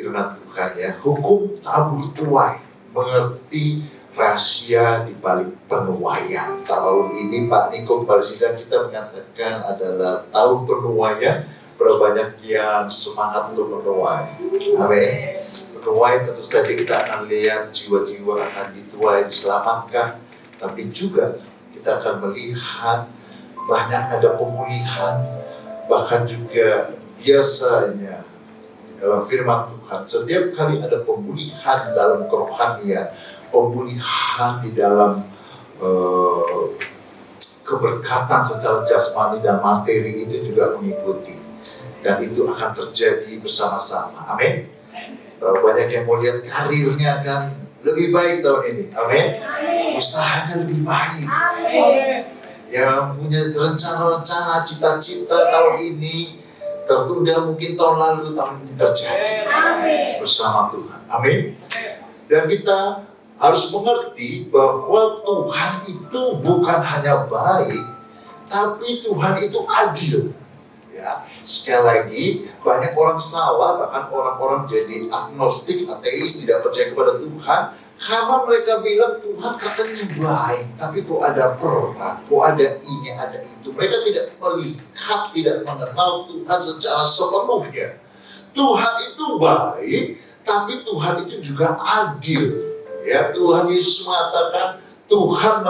firman Tuhan ya, hukum tabur tuai, mengerti rahasia di balik penuaian. Tahun ini Pak Niko kepala sidang kita mengatakan adalah tahun penuaian. Berapa banyak yang semangat untuk menuai. Amin. Menuai tentu saja kita akan lihat jiwa-jiwa akan dituai, diselamatkan. Tapi juga kita akan melihat banyak ada pemulihan. Bahkan juga biasanya dalam firman Tuhan, setiap kali ada pemulihan dalam kerohanian, pemulihan di dalam keberkatan secara jasmani dan materi itu juga mengikuti. Dan itu akan terjadi bersama-sama. Amin. Banyak yang mau lihat karirnya akan lebih baik tahun ini. Amin. Usahanya lebih baik. Yang punya rencana-rencana, cita-cita tahun ini tertunda mungkin tahun lalu, tahun ini terjadi bersama Tuhan. Amin. Dan kita harus mengerti bahwa Tuhan itu bukan hanya baik, tapi Tuhan itu adil. Ya, sekali lagi banyak orang salah, bahkan orang-orang jadi agnostik, ateis, tidak percaya kepada Tuhan karena mereka bilang Tuhan katanya baik, tapi kok ada perang, kok ada ini, ada itu. Mereka tidak melihat, tidak mengenal Tuhan secara sepenuhnya. Tuhan itu baik, tapi Tuhan itu juga adil. Ya, Tuhan Yesus mengatakan Tuhan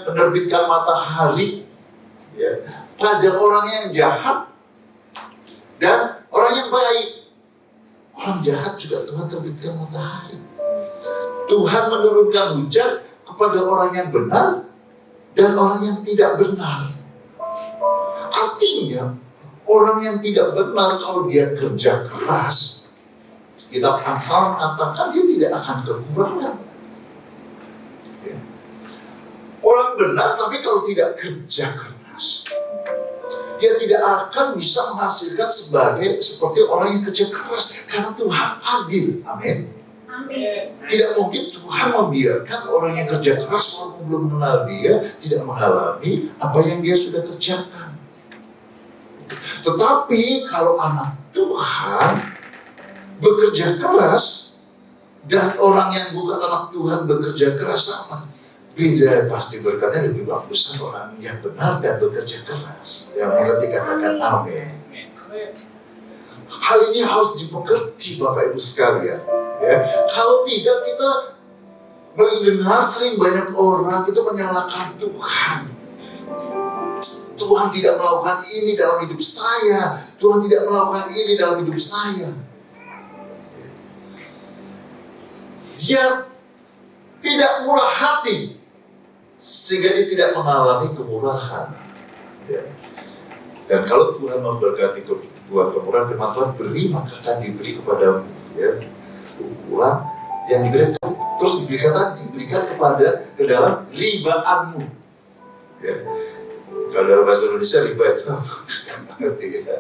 menerbitkan matahari ya, pada orang yang jahat dan orang yang baik. Orang jahat juga Tuhan terbitkan matahari. Tuhan menurunkan hujan kepada orang yang benar dan orang yang tidak benar. Artinya orang yang tidak benar kalau dia kerja keras, kitab Amsal mengatakan dia tidak akan kekurangan. Orang benar tapi kalau tidak kerja keras, dia tidak akan bisa menghasilkan seperti orang yang kerja keras, karena Tuhan adil. Amin. Tidak mungkin Tuhan membiarkan orang yang kerja keras walaupun belum mengenal dia tidak mengalami apa yang dia sudah kerjakan. Tetapi kalau anak Tuhan bekerja keras dan orang yang bukan anak Tuhan bekerja keras, sama beda, pasti berkatnya lebih bagus orang yang benar dan bekerja keras. Yang mengerti katakan amin. Hal ini harus dimengerti Bapak Ibu sekalian. Ya, kalau tidak kita mendengar sering banyak orang itu menyalahkan Tuhan. Tuhan tidak melakukan ini dalam hidup saya. Tuhan tidak melakukan ini dalam hidup saya. Dia tidak murah hati sehingga dia tidak mengalami kemurahan. Ya. Dan kalau Tuhan memberkati Tuhan kemurahan, firman Tuhan beri maka akan diberi kepadamu. Ya. Ukuran yang diberikan, terus diberikan kepada ke dalam ribaanmu. Ya. Kalau dalam bahasa Indonesia riba itu apa? Ya.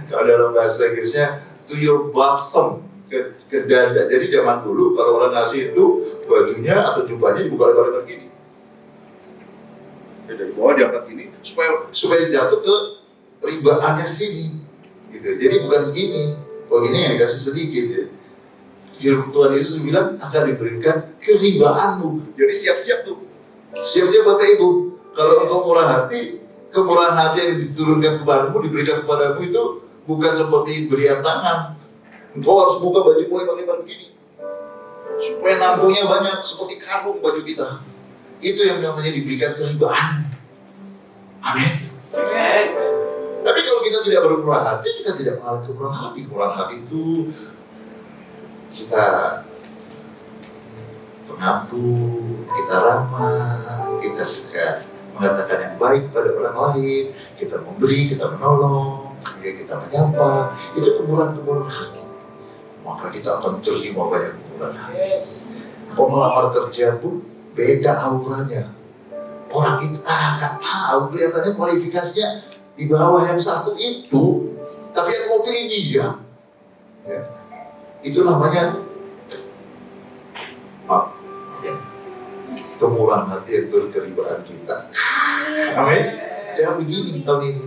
Kalau dalam bahasa Inggrisnya to your bosom, ke dada. Jadi zaman dulu kalau orang ngasih itu bajunya atau jubahnya dibuka lebar-lebar gini. Dari bawah diangkat gini supaya jatuh ke ribaannya sini. Gitu. Jadi bukan begini. Oh ini yang dikasih sedikit ya. Tuhan Yesus bilang akan diberikan keribaanmu. Jadi siap-siap tuh. Siap-siap Bapak Ibu. Kalau engkau murah hati, kemurahan hati yang diturunkan kepadamu, diberikan kepadamu itu bukan seperti berian tangan. Engkau harus buka baju mulai lebar begini. Supaya nampungnya banyak seperti karung baju kita. Itu yang namanya diberikan keribaan. Amin. Tapi kalau kita tidak bermurah hati, kita tidak mengalami kemurahan hati. Kemurahan hati itu kita pengampun, kita ramah, kita suka mengatakan yang baik pada orang lain, kita memberi, kita menolong, ya kita menyapa. Itu kemurahan hati. Maka kita akan terima banyak kemurahan hati. Kau melamar kerja pun beda auranya. Orang itu nggak tahu, kelihatannya kualifikasinya di bawah yang satu itu, tapi yang mau pilih dia. Ya. Itu namanya kemurahan hati yang berkeribaan kita. Amin. Jangan begini tahun ini.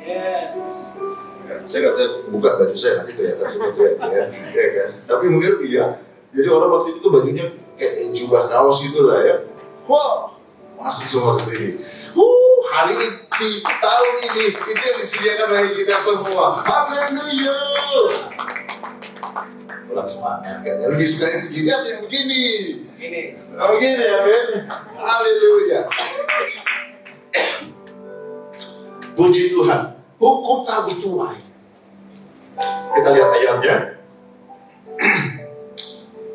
Ya, saya nggak bisa buka baju saya nanti kelihatan potret ya kan. Tapi mengerti ya. Jadi orang waktu itu tuh bajunya kayak jubah kaos gitu lah ya. Wah, masuk semua ke sini. Hari ini, tahun ini, itu yang disediakan bagi kita semua. Haleluya. Orang semangat kan. Lebih suka yang begini atau yang begini? Oh begini ya kan. Haleluya. Puji Tuhan. Hukum tabur tuai. Kita lihat ayatnya.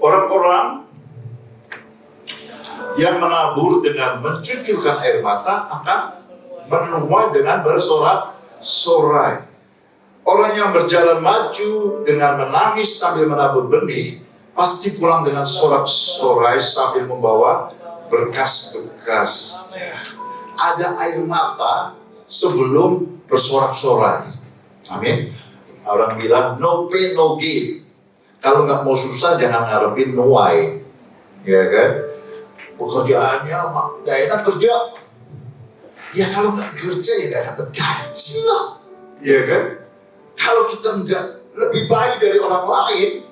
Orang-orang yang menabur dengan mencucurkan air mata akan menuai dengan bersorak-sorai. Orang yang berjalan maju dengan menangis sambil menabur benih pasti pulang dengan sorak-sorai sambil membawa berkas-berkas. Ada air mata sebelum bersorak-sorai. Amin. Orang bilang no pain no gain. Kalau nggak mau susah jangan ngarepin nuai, ya kan? Pekerjaannya nggak enak kerja. Ya kalau nggak kerja ya nggak dapat gaji lah, ya kan? Kalau kita nggak lebih baik dari orang lain,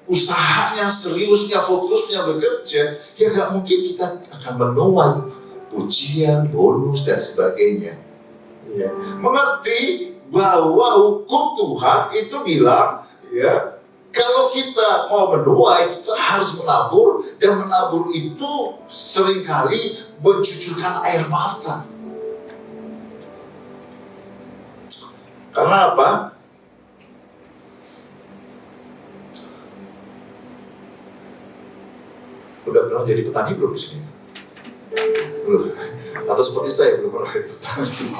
usahanya, seriusnya, fokusnya bekerja, ya nggak mungkin kita akan menuai pujian, bonus dan sebagainya. Ya. Mengerti bahwa hukum Tuhan itu bilang, ya. Kalau kita mau menuai, kita harus menabur. Dan menabur itu seringkali mencucurkan air mata. Karena apa? Udah pernah jadi petani belum di sini? Belum. Atau seperti saya belum pernah jadi petani.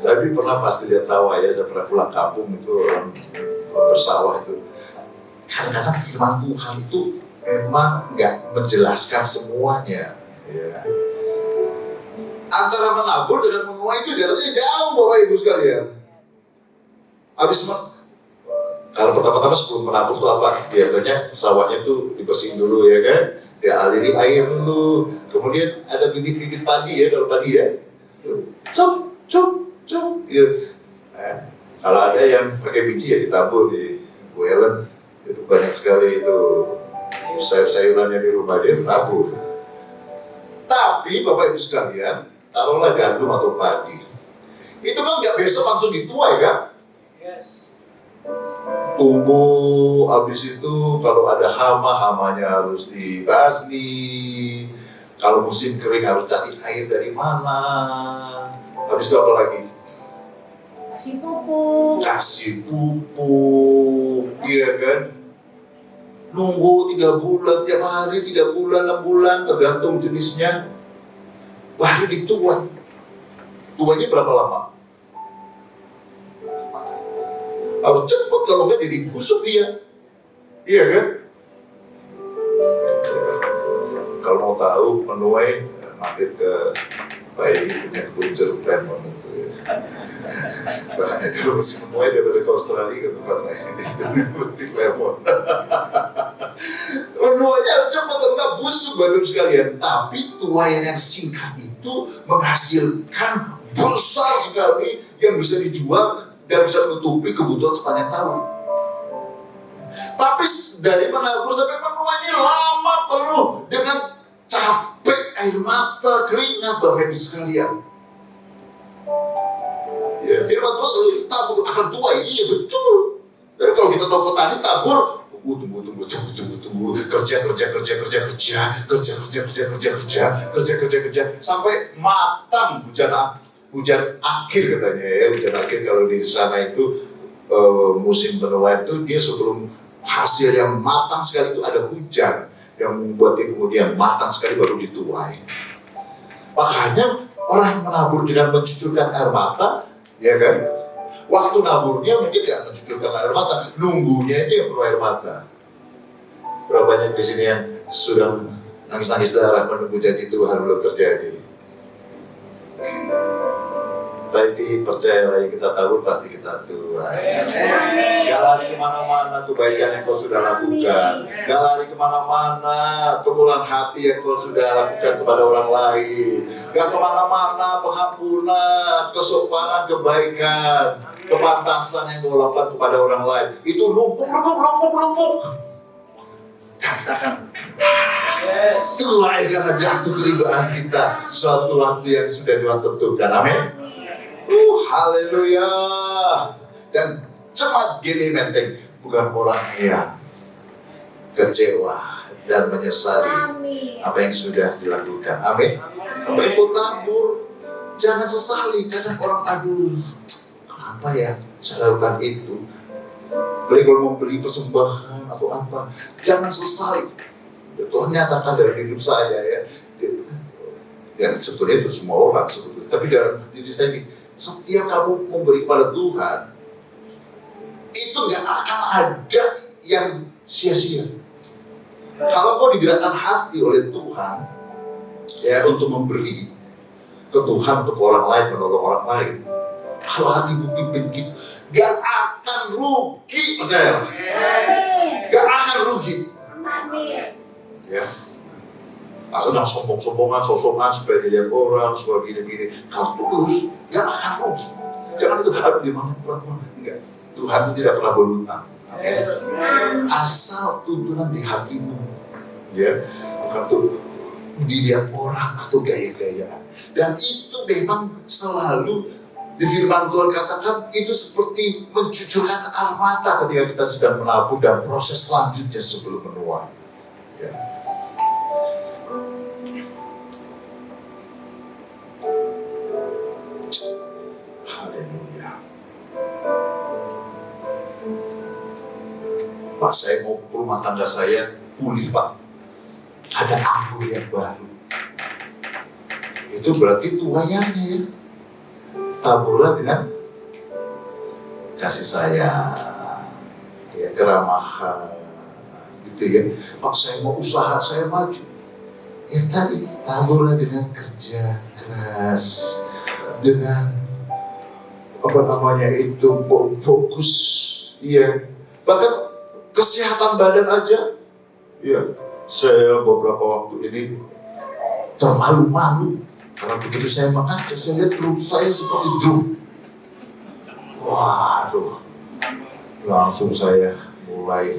Tapi pernah pasti lihat sawah ya. Saya pernah pulang kampung itu orang bersawah itu. Kadang-kadang firman Tuhan itu memang nggak menjelaskan semuanya. Ya. Antara menabur dengan menuai itu jaraknya jauh, Bapak Ibu sekalian. Kalau pertama-tama sebelum menabur itu apa? Biasanya sawahnya tuh dibersihin dulu ya kan, dialiri air dulu. Kemudian ada bibit-bibit padi ya, kalau padi ya, cuk, gitu. Kalau ada yang pakai biji ya ditabur di Wellen, itu banyak sekali itu sayur-sayurannya di rumah dia menabur. Tapi Bapak Ibu sekalian, taruhlah gandum atau padi, itu kan nggak besok langsung dituai kan? Yes. Tumbuh, habis itu kalau ada hamanya harus dibasmi. Kalau musim kering harus cari air dari mana. Habis itu apa lagi? Kasih pupuk, iya kan? Nunggu 3 bulan, tiap hari 3 bulan, 6 bulan, tergantung jenisnya. Baru dituai. Tuainya berapa lama? Harus cepat, kalau nggak jadi busuk dia. Iya kan? Kalau mau tahu menuai, mampir ke Pak Edi punya kebun jeruk lemon itu ya. Kalau musim menuai dia balik ke Australia ke tempat lain di butik lemon. Menuainya cepat karena busuk Bapak Ibu sekalian. Tapi tuaian yang singkat itu menghasilkan besar sekali yang bisa dijual dan bisa menutupi kebutuhan sepanjang tahun. Tapi dari menabur sampai menuai ini lama, penuh dengan capek, air mata, keringat Bapak Ibu sekalian. Ya, firman Tuhan kalau ditabur akan tuai, iya betul. Tapi kalau kita tahu petani tabur, tunggu, kerja sampai matang hujan akhir katanya ya, hujan akhir kalau di sana itu musim menuai itu dia sebelum hasil yang matang sekali itu ada hujan yang membuat dia kemudian matang sekali baru dituai. Makanya orang yang menabur dengan mencucurkan air mata, ya kan? Waktu naburnya mungkin nggak mencucurkan air mata, nunggunya itu yang perlu air mata. Berapa banyak di sini yang sudah nangis-nangis darah menunggu janji Tuhan belum terjadi. Tapi percayalah yang kita tabur pasti kita tuai. Gak lari kemana-mana kebaikan yang kau sudah lakukan. Gak lari kemana-mana kemurahan hati yang kau sudah lakukan kepada orang lain. Gak kemana-mana pengampunan, kesopanan, kebaikan, kepantasan yang kau lakukan kepada orang lain. Itu lumpuk. Kita akan tuai karena jatuh keribaan kita suatu waktu yang sudah Tuhan tentukan. Amin. Haleluya. Dan cepat gini menteng, bukan orang yang kecewa dan menyesali apa yang sudah dilakukan. Amin. Apa yang kau tabur, jangan sesali. Kadang orang aduh, kenapa ya saya lakukan itu? Apalagi kalau mau beri persembahan atau apa, jangan sesali. Tuhan nyatakan dalam hidup saya ya. Dan sebetulnya itu semua orang sebetulnya. Tapi dalam diri saya ini, setiap kamu memberi kepada Tuhan, itu gak akan ada yang sia-sia. Kalau kau digerakkan hati oleh Tuhan, ya untuk memberi ke Tuhan, untuk orang lain, menolong orang lain. Kalau hatimu pimpin gitu, gak akan rugi, percayalah. Gak akan rugi. Ya, sedang sombong-sombongan, sosokan supaya dilihat orang, supaya gini-gini. Kalau tulus, gak akan rugi. Jangan itu, aduh gimana kurang-kurang. Enggak, Tuhan tidak pernah berhutang. Amin. Asal tuntunan di hatimu, ya, bukan tuh dilihat orang atau gaya-gayaan. Dan itu memang selalu di firman Tuhan katakan itu seperti mencucurkan air mata ketika kita sedang menabur dan proses selanjutnya sebelum menuai. Ya. Haleluya. Pak, saya mau rumah tangga saya pulih, Pak. Ada anggur yang baru. Itu berarti tuayannya ya. Taburlah dengan kasih sayang, ya, keramahan, gitu ya. Pak, saya mau usaha, saya maju. Yang tadi, taburlah dengan kerja keras, dengan fokus, ya. Bahkan kesehatan badan aja, ya. Saya beberapa waktu ini termalu-malu. Karena begitu saya mengajar, saya lihat perut saya seperti drum. Waduh, langsung saya mulai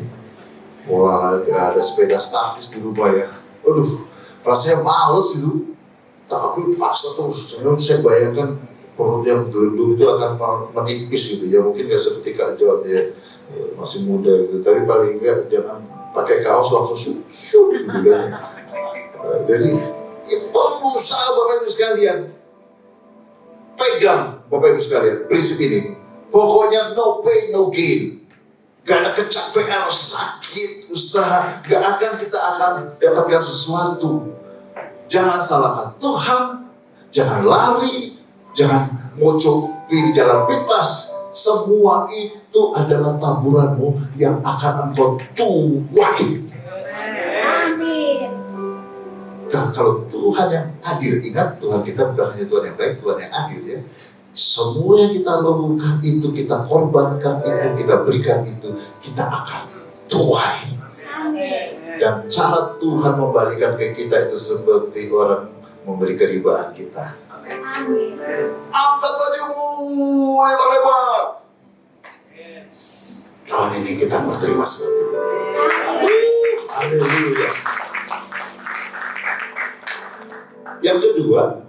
olahraga, ada sepeda statis di rumah ya. Aduh, rasanya males itu. Tapi paksa terus, saya bayangkan perut yang gelendung itu akan menipis gitu ya. Mungkin nggak seperti Kak John ya, masih muda gitu. Tapi paling enggak jangan pakai kaos langsung syuk gitu kan. Jadi pengusaha Bapak Ibu sekalian, pegang Bapak Ibu sekalian prinsip ini. Pokoknya no pain no gain. Gak ada kecapean, sakit, usaha, gak akan kita akan dapatkan sesuatu. Jangan salahkan Tuhan, jangan lari, jangan mocoki di jalan pintas. Semua itu adalah taburanmu yang akan engkau tuai. Dan kalau Tuhan yang adil, ingat Tuhan kita bukan hanya Tuhan yang baik, Tuhan yang adil ya. Semua yang kita lakukan itu, kita korbankan itu, kita berikan itu, kita akan tuai. Dan cara Tuhan membalikan ke kita itu seperti orang memberi keribaan kita. Angkat bajumu lebar-lebar. Tahun ini kita mau terima seperti itu. Haleluya. Yang kedua,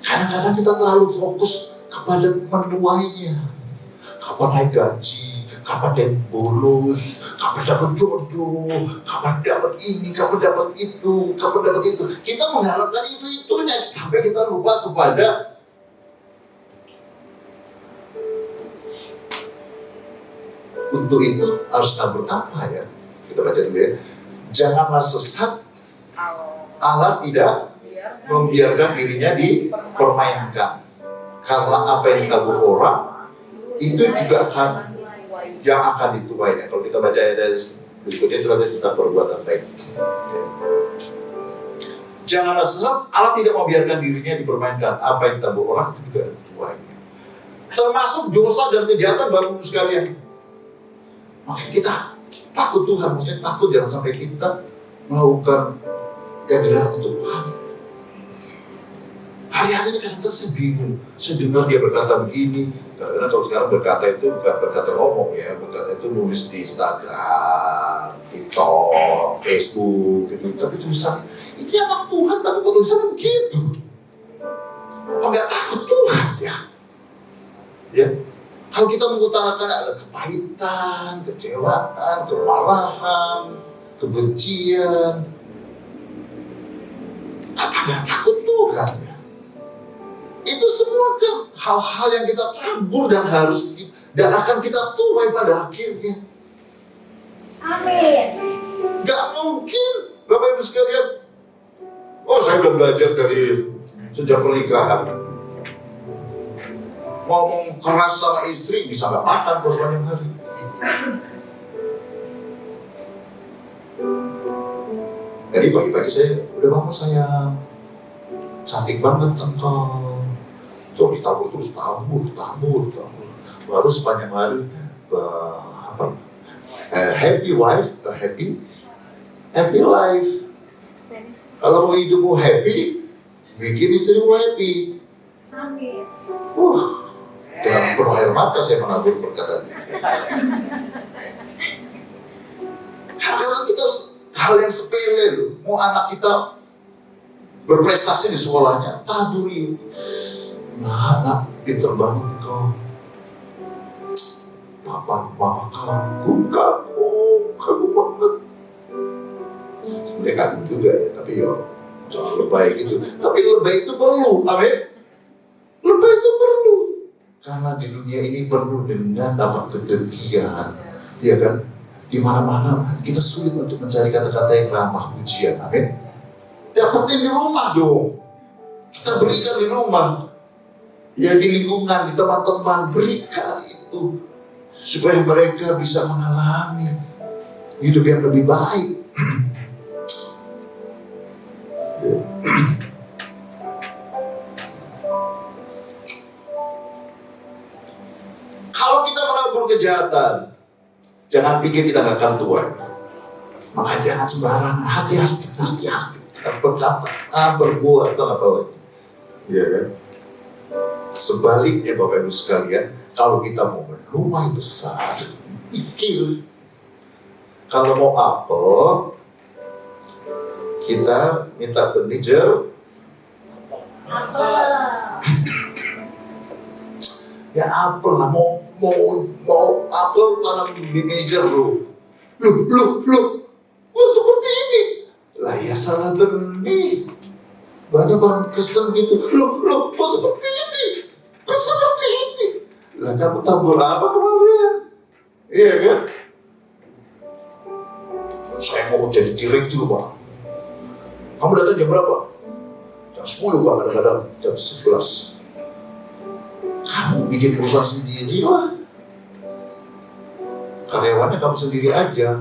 kadang-kadang kita terlalu fokus kepada menuainya. Kapan naik gaji, kapan dapat bonus, kapan dapat jodoh, kapan dapat ini, kapan dapat itu, kapan dapat itu. Kita mengharapkan itu-itunya, sampai kita lupa kepada untuk itu harus tabur apa ya? Kita baca dulu ya. Janganlah sesat, Allah tidak membiarkan dirinya dipermainkan. Karena apa yang ditabur orang itu juga akan yang akan dituainya. Kalau kita baca ayat berikutnya itu ada tentang perbuatan baik. Janganlah sesat, Allah tidak membiarkan dirinya dipermainkan. Apa yang ditabur orang itu juga dituainya. termasuk dosa dan kejahatan Bapak Ibu sekalian. Makanya kita takut Tuhan, maksudnya takut jangan sampai kita melakukan yang dilarang untuk Tuhan. Hari-hari ini kadang-kadang saya bingung. Saya dengar dia berkata begini. Kadang-kadang kalau sekarang berkata itu bukan berkata ngomong ya, berkata itu nulis di Instagram, TikTok, Facebook gitu. Tapi tulisan ini anak Tuhan, tapi kok tulisannya begitu? Apa nggak takut Tuhan ya? Ya, kalau kita mengutarakan ada kepahitan, kecewaan, kemarahan, kebencian, apa nggak takut Tuhan ya? Itu semua kan hal-hal yang kita tabur dan akan kita tuai pada akhirnya. Amin. Gak mungkin, Bapak Ibu sekalian. Oh, saya udah belajar dari sejak pernikahan. Ngomong keras sama istri bisa gak makan bos sepanjang hari. Jadi pagi-pagi saya udah bangun sayang, cantik banget engkau. Tuh ditabur terus, tabur. Baru sepanjang hari happy wife, happy life. Kalau mau hidupmu happy, bikin istrimu happy. Amin. Dengan penuh air mata saya menabur perkataannya. Kadang-kadang kita hal yang sepele loh. Mau anak kita berprestasi di sekolahnya, taburi. Nah, pinter banget kau. Papa, mama kagum banget. Sebenarnya kagum juga ya, tapi ya jangan lebay gitu. Tapi lebay itu perlu, amin. Lebay itu perlu. Karena di dunia ini penuh dengan dampak kedengkian, ya kan? Di mana-mana kita sulit untuk mencari kata-kata yang ramah pujian, amin. Dapetin di rumah dong. Kita berikan di rumah. Ya di lingkungan, di teman-teman, berikan itu supaya mereka bisa mengalami hidup yang lebih baik. Kalau kita menabur kejahatan, jangan pikir kita gak akan tuai. Maka jangan sembarangan, hati-hati. Perkataan, berbuat, apa lagi. Iya kan? Sebaliknya Bapak Ibu sekalian, kalau kita mau menuai besar, pikir. Kalau mau apel, kita minta benih ya apel lah, mau apel tanam benih jeruk. Loh, kok seperti ini? Lah ya salah benih. Banyak orang Kristen gitu. Loh, kok seperti ini? Kok seperti ini? Lah kamu tabur apa kemarin? Iya kan? Saya mau jadi direktur Pak. Kamu datang jam berapa? Jam 10 Pak, kadang-kadang jam 11. Kamu bikin perusahaan sendiri lah. Karyawannya kamu sendiri aja.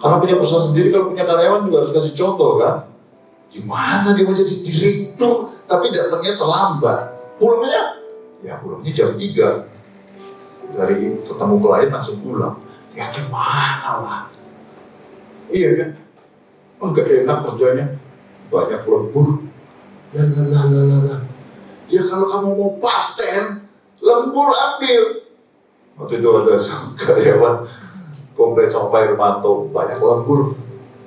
Karena punya perusahaan sendiri, kalau punya karyawan juga harus kasih contoh kan? Gimana dia mau jadi direktur tapi datangnya terlambat? Pulangnya jam 3. Dari ketemu klien langsung pulang. Ya gimana lah? Iya kan? Enggak enak kerjanya. Banyak lembur. Lah. Ya kalau kamu mau paten, lembur ambil. Waktu itu ada karyawan komplain sama Pak Irmanto, banyak lembur.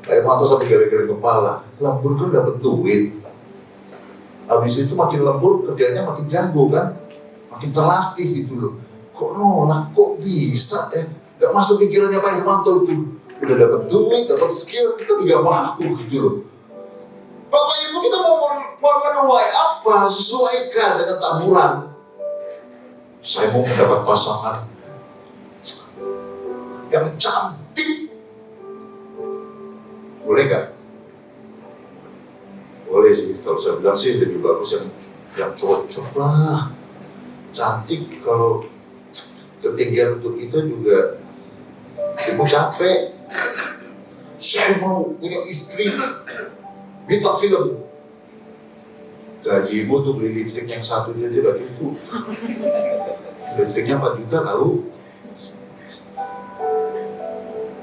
Pak Irmanto sampai geleng-geleng kepala. Lembur kan dapat duit. Habis itu makin lembur, kerjanya makin jago kan, makin terlatih gitu loh. Kok nolak, kok bisa ya? Gak masuk pikirannya Pak Irmanto itu. Udah dapat duit, dapat skill, tapi gak mampu gitu loh. Bapak Ibu, kita mau menuai apa? Sesuaikan dengan taburan. Saya mau mendapat pasangan yang cantik. Boleh gak? Boleh sih, kalau saya bilang sih lebih bagus yang cocok lah. Cantik, kalau ketinggian untuk kita juga ibu capek. Saya mau punya istri bintang film. Gaji ibu tuh beli lipstick yang satu aja gak gitu. lipstiknya 4 juta tahu.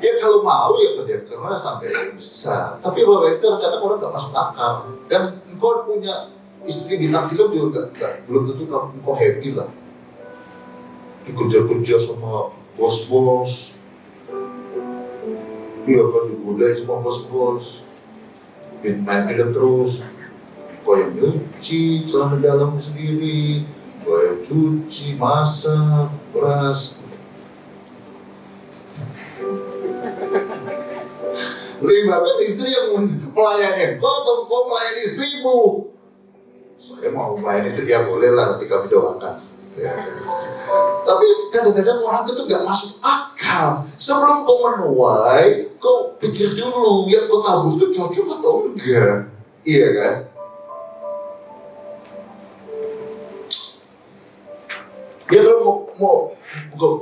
Ya kalau mau ya kerja keras sampai bisa. Tapi Bapak Ibu kadang orang gak masuk akal. Dan engkau punya istri bintang film juga belum tentu engkau happy lah. Dikejar-kejar sama bos-bos. Dia akan digodain sama bos-bos. Main film terus. Kau yang nyuci celana dalam sendiri, kau yang cuci, masak, beras. Lebih bagus istri yang melayani kau atau kau melayani istrimu. Saya mau melayani istri, ya boleh lah, nanti kami doakan. Ya. Tapi kadang-kadang orang itu gak masuk akal. Sebelum kau menuai, kau pikir dulu yang kau tabur itu cocok atau enggak. Iya kan? Dia kalau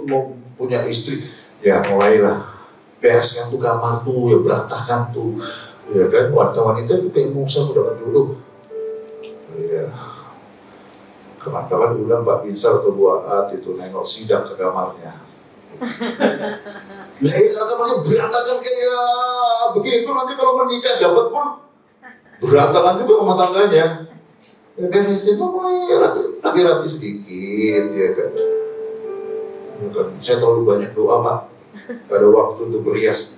mau punya istri, ya mulailah bereskan tuh kamar tuh, ya berantakan tuh, ya kan? Wanita-wanita itu kayak Musa udah dapat jodoh. Ya, kawan-kawan bilang Mbak Binsar atau Bu Aat itu nengok sidak ke kamarnya. Nah itu kamarnya berantakan kayak begitu, nanti kalau menikah dapat pun berantakan juga rumah tangganya. Ya beresin mulai rapi-rapi sedikit, ya kan. Ya kan. Saya terlalu banyak doa Pak, gak ada waktu untuk berias.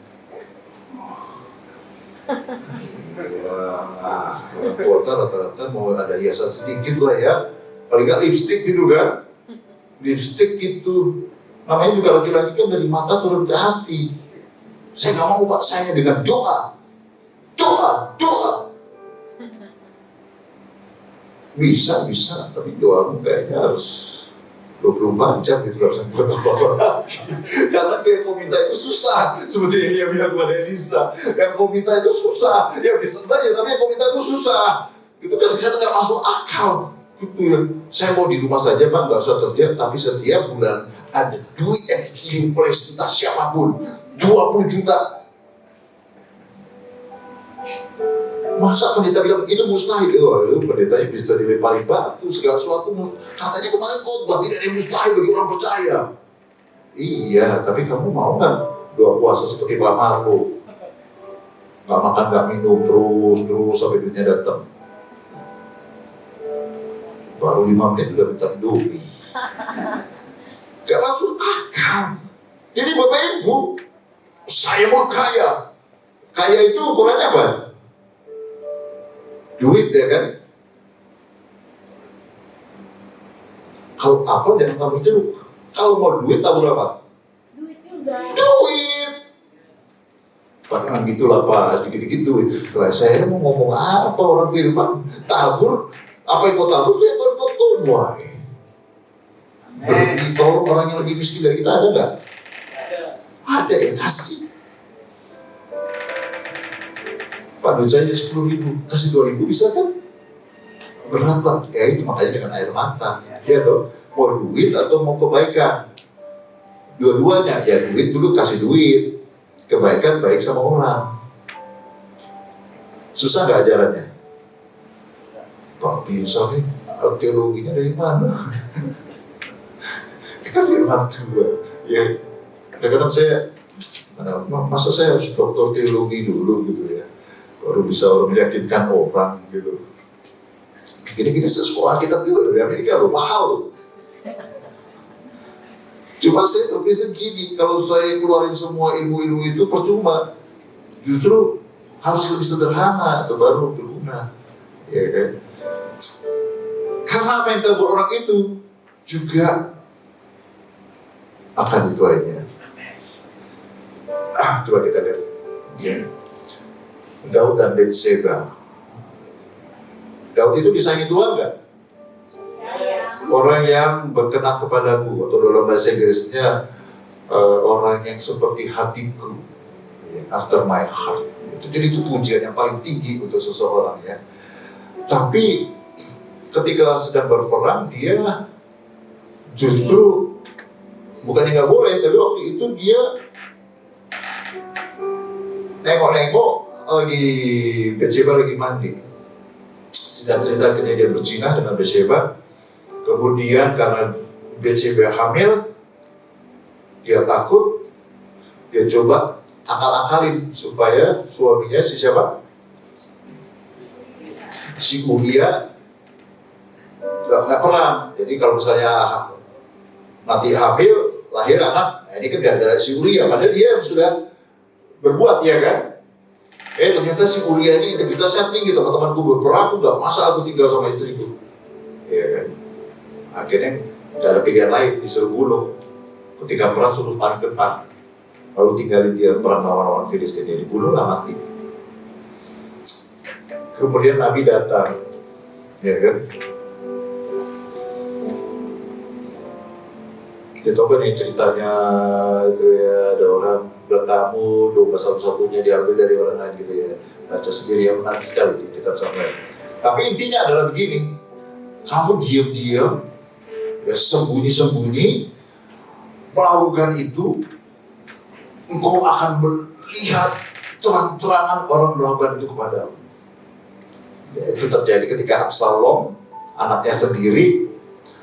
Ya, kota rata-rata mau ada hiasan sedikit lah ya. Paling gak lipstick gitu kan. Lipstick gitu. Namanya juga laki-laki kan dari mata turun ke hati. Saya gak mau Pak, saya dengan doa. Doa. Bisa, tapi doamu kayaknya harus 24 jam gitu, gak bisa buat apa-apa lagi. Karena yang kau minta itu susah, seperti yang dia bilang kepada Elisa. Yang kau minta itu susah, ya bisa saja, tapi yang kau minta itu susah. Itu kadang-kadang gak masuk akal. Gitu ya, saya mau di rumah saja Pak, gak usah kerja, tapi setiap bulan ada duit yang dikirim oleh entah siapapun, 20 juta. Masa pendeta bilang itu mustahil? Oh, itu pendetanya bisa dilempari batu segala sesuatu. Katanya kemarin khotbah tidak ada yang mustahil bagi orang percaya. Iya, tapi kamu mau kan doa puasa seperti Pak Marlo? Gak makan, gak minum terus sampai duitnya datang. Baru 5 menit udah minta Indomie. Gak masuk akal. Jadi Bapak Ibu, saya mau kaya. Kaya itu ukurannya apa? Duit ya kan? Kalau apel jangan tabur jeruk. Kalau mau duit tabur apa? Duit juga. Duit. Padahal gitulah Pak, dikit-dikit duit. Kalau saya mau ngomong apa orang firman, tabur apa yang kau tabur itu yang kau tuai. Berarti tolong orang yang lebih miskin dari kita ada nggak? Ada ya, kasih. Pak, duit saya 10.000, kasih 2.000 bisa kan? Berat Pak, ya itu makanya dengan air mata. Ya toh, mau duit atau mau kebaikan? Dua-duanya, ya duit dulu kasih duit. Kebaikan baik sama orang. Susah gak ajarannya? Pak, bisa nih, teologinya dari mana? Kita firman juga. Ya, kadang-kadang saya, masa saya harus doktor teologi dulu gitu ya. Baru bisa orang meyakinkan orang gitu. Gini-gini sekolah kita dulu dari Amerika loh, mahal loh. Cuma saya berpikir gini, kalau saya keluarin semua ilmu-ilmu itu percuma. Justru harus lebih sederhana atau baru berguna. Ya kan? Karena apa yang kita buat orang itu juga akan dituainya. Coba kita lihat. Ya. Daud dan Bathsheba. Daud itu disayangi Tuhan nggak? Orang yang berkenan kepadaku, atau dalam bahasa Inggrisnya orang yang seperti hatiku, after my heart. Jadi itu pujian yang paling tinggi untuk seseorang ya. Tapi ketika sedang berperang dia justru bukannya nggak boleh, tapi waktu itu dia nengok-nengok lagi Bathsheba lagi mandi. Singkat cerita akhirnya dia berzina dengan Bathsheba. Kemudian karena Bathsheba hamil, dia takut, dia coba akal-akalin supaya suaminya si siapa? Si Uria nggak perang. Jadi kalau misalnya nanti hamil, lahir anak, nah ini kan gara-gara si Uria, padahal dia yang sudah berbuat, ya kan? Ternyata si Uria ini integritasnya tinggi, teman-temanku berperang, aku gak masa aku tinggal sama istriku, ya kan? Akhirnya gak ada pilihan lain, disuruh bunuh. Ketika perang suruh paling depan, lalu tinggalin dia perang lawan orang Filistin, dia dibunuh lah mati. Kemudian Nabi datang, ya kan? Dia tahu kan yang ceritanya itu ya, ada orang bertamu, domba satu-satunya diambil dari orang lain gitu ya. Baca sendiri yang menarik sekali di kitab Samuel. Tapi intinya adalah begini, kamu diam-diam, ya sembunyi-sembunyi melakukan itu, engkau akan melihat terang-terangan orang melakukan itu kepadamu. Ya, itu terjadi ketika Absalom, anaknya sendiri,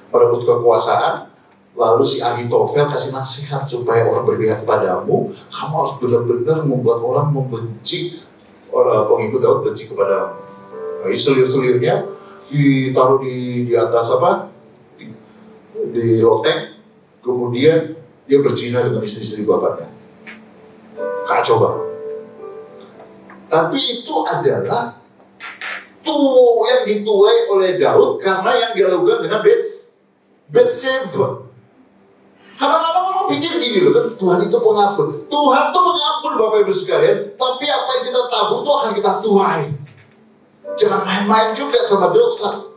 merebut kekuasaan. Lalu si Ahitofel kasih nasihat supaya orang berpihak kepadamu, kamu harus benar-benar membuat orang membenci, orang pengikut Daud benci kepadamu. Nah, selir-selirnya ditaruh di atas apa? Di loteng. Kemudian dia berzina dengan istri-istri bapaknya. Kacau banget. Tapi itu adalah yang dituai oleh Daud karena yang dia lakukan dengan Bathsheba. Kadang-kadang orang pikir gini loh, kan Tuhan itu pengampun. Tuhan itu pengampun Bapak Ibu sekalian, tapi apa yang kita tabur itu akan kita tuai. Jangan main-main juga sama dosa.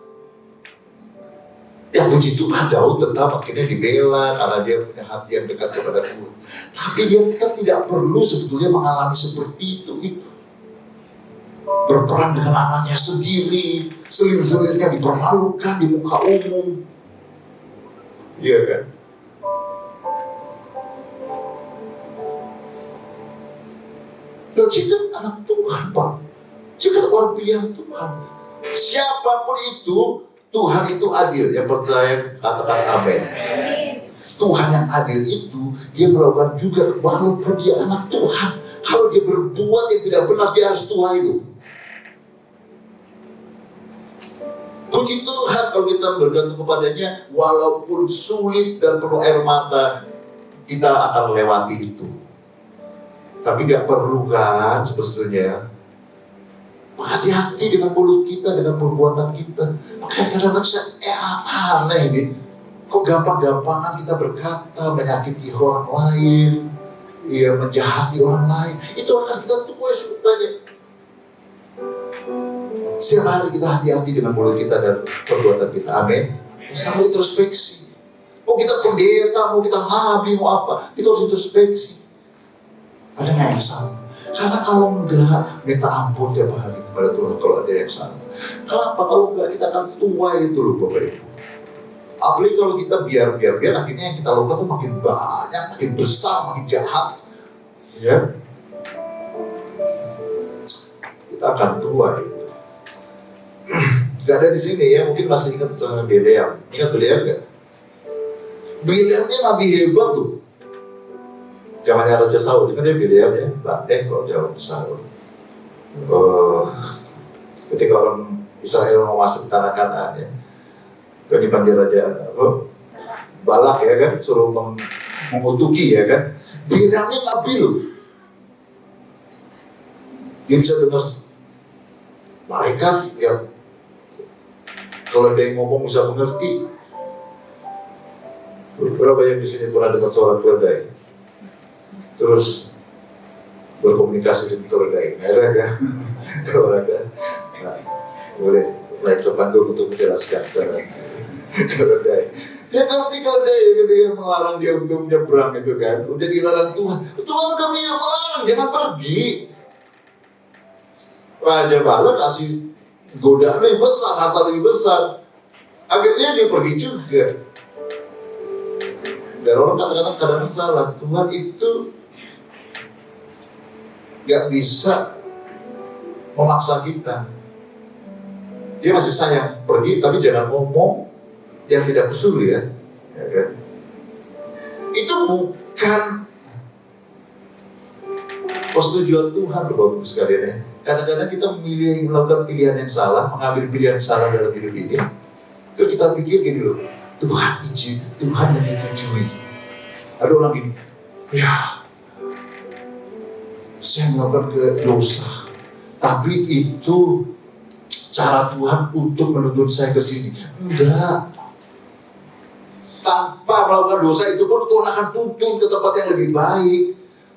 Ya puji Tuhan, Daud tetap akhirnya dibela karena dia punya hati yang dekat kepada Tuhan. Tapi dia tetap tidak perlu sebetulnya mengalami seperti itu. Berperang dengan anaknya sendiri, selir-selirnya dipermalukan di muka umum. Iya kan? Dan kita anak Tuhan, Pak. Kita orang pilihan Tuhan. Siapapun itu, Tuhan itu adil. Yang percaya katakan amin. Tuhan yang adil itu, dia melakukan juga walaupun dia anak Tuhan. Kalau dia berbuat yang tidak benar, dia harus tuai itu. Puji Tuhan kalau kita bergantung kepadanya, walaupun sulit dan penuh air mata, kita akan lewati itu. Tapi gak perlu kan sebetulnya. Hati-hati dengan mulut kita, dengan perbuatan kita. Makanya kadang-kadang aneh ini. Kok gampang-gampangan kita berkata, menyakiti orang lain, ya menjahati orang lain. Itu akan kita tuai sebenarnya. Setiap hari kita hati-hati dengan mulut kita dan perbuatan kita. Amin. Selalu introspeksi. Mau kita pendeta, mau kita nabi, mau apa, kita harus introspeksi. Ada nggak yang salah? Karena kalau enggak, minta ampun tiap hari kepada Tuhan kalau ada yang salah. Kenapa? Kalau enggak, kita akan tuai itu loh Bapak Ibu. Apalagi kalau kita biar akhirnya yang kita lakukan tuh makin banyak, makin besar, makin jahat. Ya, kita akan tuai itu. Gak ada di sini ya, mungkin masih ingat sama Bileam. Ingat Bileam nggak? Bileam ini nabi hebat tuh. Zamannya Raja Saul, itu dia Bileam ya, kalau zaman Saul. Ketika orang Israel mau masuk tanah Kanaan ya, kan dipanggil Raja Balak ya kan, suruh mengutuki ya kan. Bileam ini nabi loh. Dia bisa dengar malaikat yang kalau ada yang ngomong bisa mengerti. Berapa yang di sini pernah dengar suara keledai? Terus berkomunikasi dengan keledai? Nggak ada kan? Kalau ada, nah, boleh naik ke panggung untuk menjelaskan cara keledai. Dia ngerti keledai gitu ya, melarang dia untuk menyeberang itu kan. Udah dilarang Tuhan. Tuhan udah melarang, jangan pergi. Raja Balak kasih godaan lebih besar, harta lebih besar. Akhirnya dia pergi juga. Dan orang kata-kata kadang-kadang salah. Tuhan itu gak bisa memaksa kita. Dia masih sayang. Pergi tapi jangan ngomong yang tidak kusuruh ya. Ya kan? Itu bukan persetujuan Tuhan, Bapak Ibu sekalian ya. Kadang-kadang kita melakukan pilihan yang salah, mengambil pilihan salah dalam hidup ini. Terus kita pikir gini loh, Tuhan izin, Tuhan menyetujui. Ada orang gini, ya saya melakukan dosa, tapi itu cara Tuhan untuk menuntun saya ke sini. Enggak. Tanpa melakukan dosa itu pun Tuhan akan tuntun ke tempat yang lebih baik.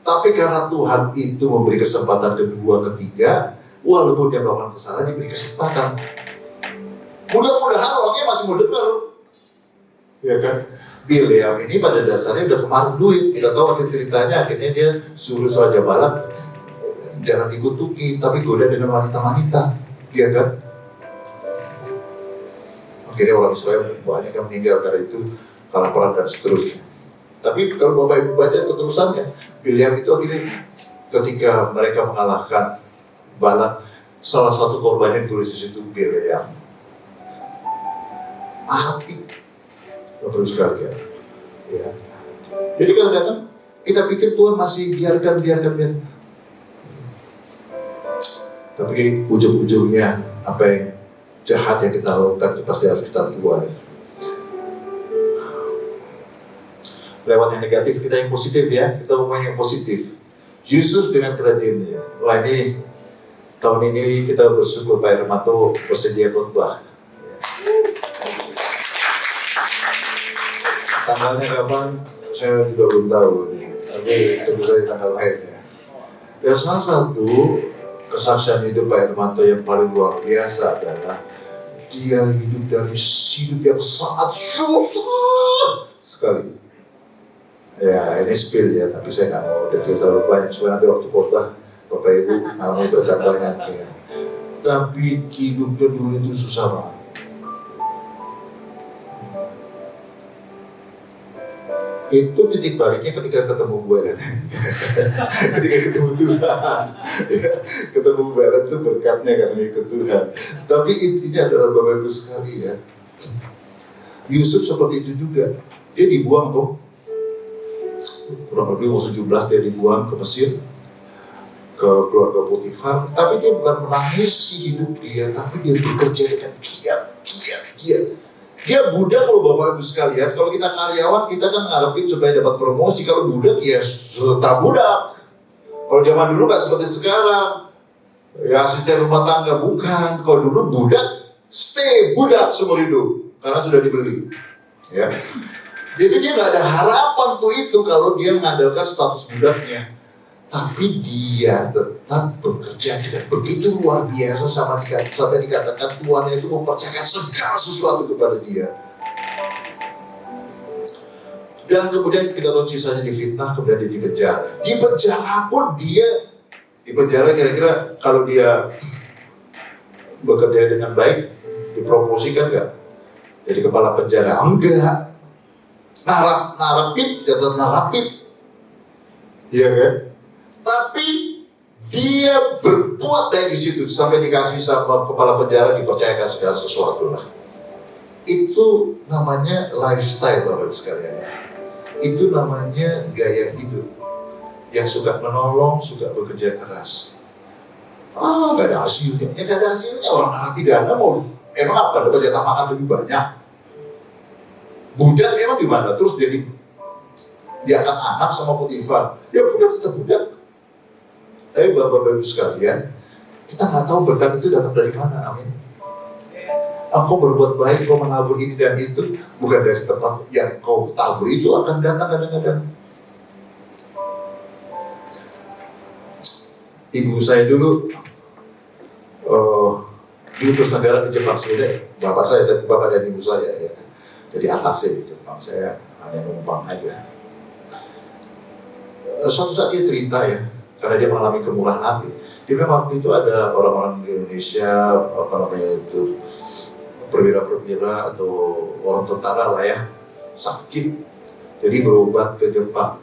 Tapi karena Tuhan itu memberi kesempatan kedua, ketiga, walaupun dia melakukan kesalahan, diberi kesempatan. Mudah-mudahan orangnya masih mau dengar. Ya kan? Bileam ini pada dasarnya udah kemarin duit. Kita tahu akhir ceritanya, akhirnya dia suruh Raja Balak jangan dikutuki, tapi goda dengan wanita-wanita. Ya kan? Akhirnya orang Israel banyak yang meninggal karena itu, kalah perang dan seterusnya. Tapi kalau Bapak Ibu baca keterusannya, Bileam itu akhirnya ketika mereka mengalahkan Balak, salah satu korbannya ditulis di situ Bileam. Mati. Bapak Ibu sekalian. Ya. Jadi kadang-kadang kita pikir Tuhan masih biarkan. Tapi ujung-ujungnya apa yang jahat yang kita lakukan itu pasti harus kita tuai. Lewat yang negatif, kita yang positif ya. Kita ngomong yang positif. Yesus dengan kerajaannya. Wah ini, tahun ini kita bersyukur Pak Hermanto bersedia khotbah. Tanggalnya kapan? Saya juga belum tahu nih. Tapi tentu saja tanggal lahirnya. Dan salah satu kesaksian hidup Pak Hermanto yang paling luar biasa adalah dia hidup dari hidup yang sangat susah sekali. Ya ini spill ya, tapi saya nggak mau detail terlalu banyak supaya nanti waktu khotbah Bapak Ibu nggak mau berkat banyak ya. Tapi hidupnya dulu itu susah banget. Itu titik baliknya ketika ketemu gue dan ketika ketemu Tuhan. Ketemu Barat itu berkatnya karena ikut Tuhan. Tapi intinya adalah Bapak Ibu sekalian, Yusuf seperti itu juga. Dia dibuang tuh. Kurang lebih umur 17 dia dibuang ke Mesir, ke keluarga Potifar. Tapi dia bukan menangisi hidup dia, tapi dia bekerja dengan giat. Dia budak loh Bapak Ibu sekalian. Kalau kita karyawan, kita kan ngarepin supaya dapat promosi. Kalau budak ya tetap budak. Kalau zaman dulu nggak seperti sekarang. Ya asisten rumah tangga bukan. Kalau dulu budak, stay budak seumur hidup karena sudah dibeli. Ya. Jadi dia nggak ada harapan tuh itu kalau dia mengandalkan status budaknya. Tapi dia tetap bekerja dengan begitu luar biasa sampai dikatakan tuannya itu mempercayakan segala sesuatu kepada dia. Dan kemudian kita tahu kisahnya difitnah, kemudian dia dipenjara. Di penjara pun dia dipenjara kira-kira kalau dia bekerja dengan baik dipromosikan nggak? Jadi kepala penjara enggak. Narapit, iya kan? Tapi dia berbuat baik di situ sampai dikasih sama kepala penjara, dipercayakan segala sesuatu lah. Itu namanya lifestyle Bapak sekalian ya. Itu namanya gaya hidup yang suka menolong, suka bekerja keras. Gak ada hasilnya. Ya gak ada hasilnya, orang narapidana mau emang apa? Dapat jatah makan lebih banyak. Budak emang gimana? Terus jadi diangkat anak sama Potifar. Ya budak tetap budak. Tapi Bapak-Bapak Ibu sekalian, kita nggak tahu berkat itu datang dari mana. Amin. Engkau berbuat baik, kau menabur ini dan itu, bukan dari tempat yang kau tabur itu akan datang kadang-kadang. Ibu saya dulu diutus negara ke Jepang sebenarnya. Bapak saya, tapi bapak dan ibu saya ya. Jadi atasnya di Jepang, saya hanya numpang aja. Suatu saat dia cerita ya, karena dia mengalami kemurahan hati. Dia bilang waktu itu ada orang-orang di Indonesia, perwira-perwira atau orang tentara lah ya, sakit, jadi berobat ke Jepang.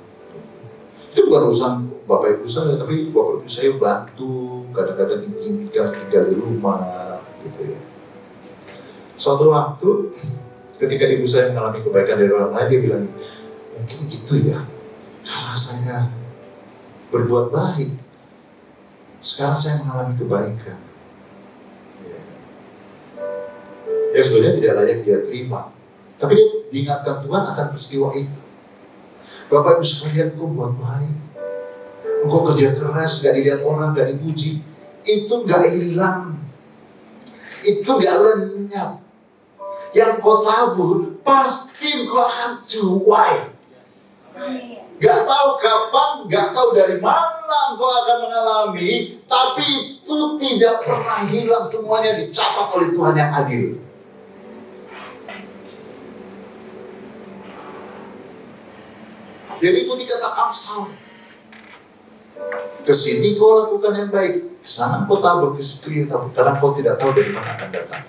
Itu bukan urusan bapak ibu saya, tapi bapak ibu saya bantu, kadang-kadang diizinkan tinggal di rumah, gitu ya. Suatu waktu Ketika ibu saya mengalami kebaikan dari orang lain, dia bilang, mungkin gitu ya, karena saya berbuat baik, sekarang saya mengalami kebaikan. Ya sebenarnya tidak layak dia terima, tapi dia diingatkan Tuhan akan peristiwa itu. Bapak Ibu sekalian, engkau buat baik, engkau kerja keras, gak dilihat orang, gak dipuji, itu gak hilang, itu gak lenyap. Yang kau tabur pasti kau akan tuai. Gak tahu kapan, gak tahu dari mana kau akan mengalami, tapi itu tidak pernah hilang, semuanya dicatat oleh Tuhan yang adil. Jadi ikuti kata Amsal. Kesini kau lakukan yang baik, kesana kau tabur, ke situ ya tabur, karena kau tidak tahu dari mana akan datang.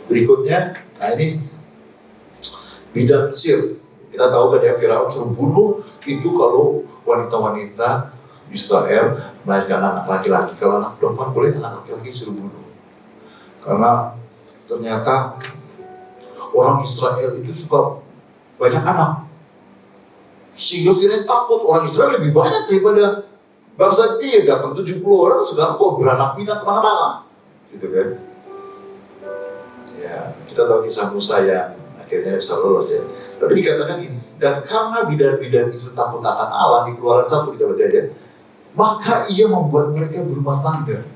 Berikutnya, nah ini bidan Mesir. Kita tahu kan ya, Firaun suruh bunuh itu kalau wanita-wanita Israel melahirkan anak laki-laki. Kalau anak perempuan boleh, anak laki-laki suruh bunuh. Karena ternyata orang Israel itu suka banyak anak. Sehingga Firaun takut, orang Israel lebih banyak daripada bangsa dia. Datang 70 orang, sekarang kok beranak pinak kemana-mana. Gitu kan. Ya, kita tahu kisah Musa yang akhirnya bisa lolos ya. Tapi dikatakan ini, dan karena bidan-bidan itu takut akan Allah, di Keluaran 1 kita baca aja, maka ia membuat mereka berumah tangga.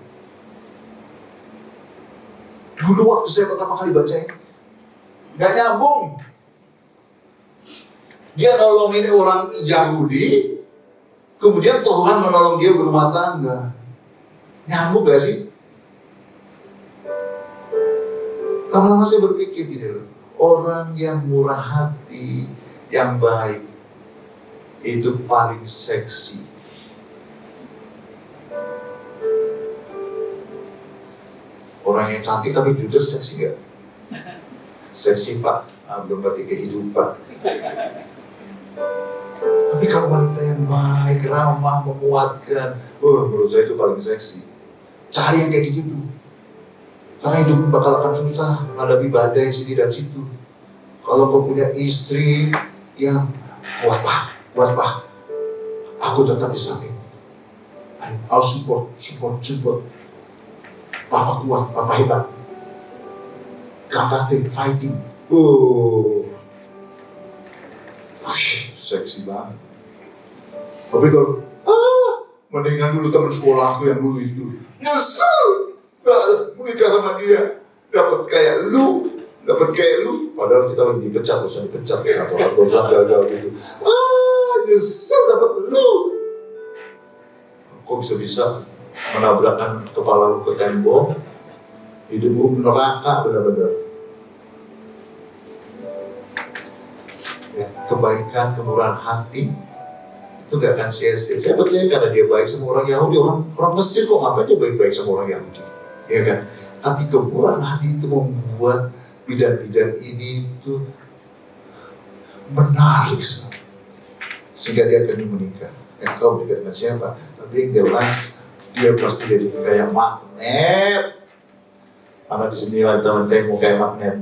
Dulu waktu saya pertama kali baca ini, gak nyambung. Dia nolongin orang Yahudi, kemudian Tuhan menolong dia berumah tangga. Nyambung gak sih? Lama-lama saya berpikir gitu loh, orang yang murah hati, yang baik, itu paling seksi. Orang yang cantik tapi judes seksi gak? Seksi pak, belum berarti kehidupan. Tapi kalau wanita yang baik, ramah, menguatkan, menurut saya itu paling seksi. Cari yang kayak gitu tuh. Karena hidup bakal akan susah, menghadapi badai sini dan situ. Kalau kau punya istri yang kuat pak, aku tetap di samping. I'll support. Papa kuat, papa hebat. Gambatin, fighting. Seksi banget. Tapi kalau, mendingan dulu teman sekolahku yang dulu itu. Nyesel. Menikah sama dia, dapat kayak lu, padahal kita lagi dipecat, atau urusan gagal gitu. Nyesel dapat lu. Kok bisa menabrakkan kepala lu ke tembok, hidupmu neraka benar-benar. Ya, kebaikan, kemurahan hati itu gak akan sia-sia. Saya percaya karena dia baik sama orang Yahudi, orang Mesir kok ngapain dia baik-baik sama orang Yahudi. Ya kan? Tapi kemurahan hati itu membuat bidan-bidan ini itu menarik sekali. Sehingga dia akan menikah. Tahu menikah dengan siapa? Tapi yang jelas dia pasti jadi kayak magnet. Mana di sini wanita-wanita yang mau kayak magnet.